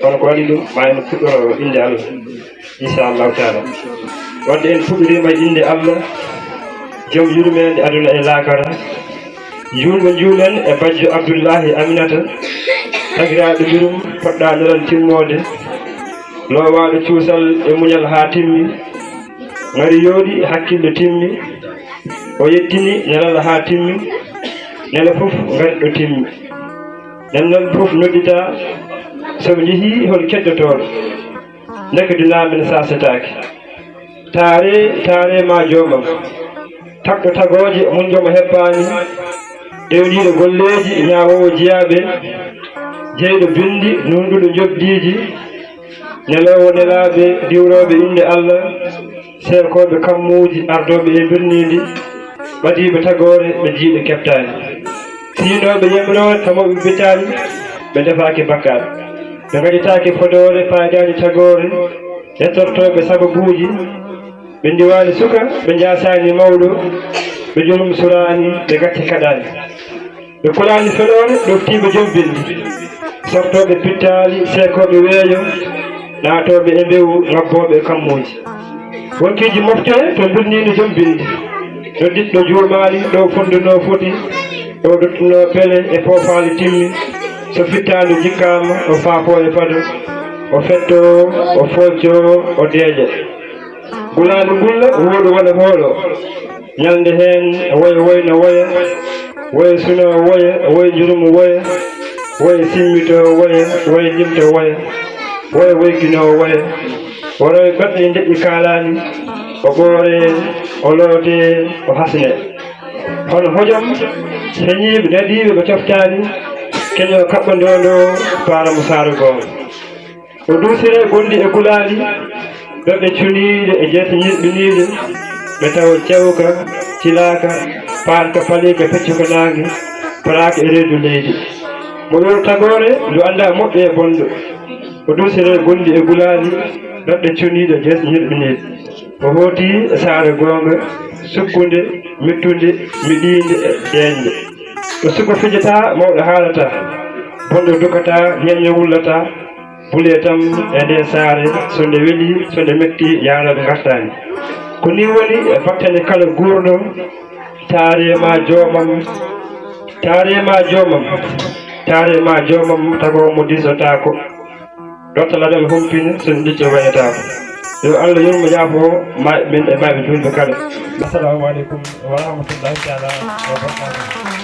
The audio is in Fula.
kono ko waɗi ɗum ma en puɗɗoro inde Allah inchallahu taala wadde en puɗɗorima e inde Allah joom yurmede aduna e laakara julɓe juulen e bajjo Abdoullahi Aminata tagiraɗo mbirum poɗɗa nelal timmode lowaɗo cuusal e muñal ha timmi ngari yooɗi hakkille timmi o yettini nelal ha timmi nela fof ngari ɗo timmi nennal fof noddita soɓe jeehi hol keɗɗotoɗo nekkadinamen sasetake taare ma joomam tagɗo tagoje mun jomo hebbani ɗewniɗo golleji ñawowo jiyaɓe jeyɗo bindi nunduɗo jobdiji nelowo nelaɓe diwroɓe inde Allah seekoɓe kammuji ardoɓe e birnidi ɓadiɓe tagore ɓe jiiɗo keftani siinoɓe yemrode tamoɓe bitali ɓe defaki bakkaɓe ɓe gaɗitaki fodore faydaji tagore yettortoɓe sababuji ɓe ndiwani suka ɓe jasani mawɗo ɓe jonum surani ɓe gacci kaɗani ɓe kulani feɗore ɗoftiɓe joom bindi sortoɓe pittali seekoɓe weeyo naatoɓe e mbewu ngabboɓe e kammuji wonkiji mofte to birnino joom bindi ɗo diɗɗo juumali ɗo fonduno foti ɗo dottuno pele e foofali timmi so fittadu jikkama o faafo e fado o fetto o focco o deeƴa gulaɗo gulla woɗo waɗa hoolo ñalde hen woya woyno woya suno woya jurumu woya simmito woya limto woya woykino woya woroye goɗɗe deƴƴi kalani o ɓoore o loote o hasne hono hojom heñiɓe nadiɓe ɓe coftani keño kaɓɓo ndondo paramo saaro goonga o dusire gondi e gulali ɓeɓe cuniɗe e jeete ñirɓiniɗe ɓe tawa cewka cilaka paarka palika feccuko nangue paraka e reedu leydi mo wuro tagore ndu anda moƴƴo e bonɗo o dusire gondi e gulali ɓeɓe cuniɗe e jeete ñirɓiniɗe o hooti e saare goonga sukkude mettude miɗinde e deeñde ɗo suka fijata mawɗo haalata bonɗo dukata ñeño wullata bule tam e nde saare so nde weeli so nde metti yaaraɓe gartani ko ni woni e battane kala gurɗo taarema joomam tago mo disotako dottalaɗen humpina so nde ɗicco wañatako yo Allah yurmo yaafo min e maɓe julɓe kala assalamu aleykum wa rahmatullahi taala wa barakatuh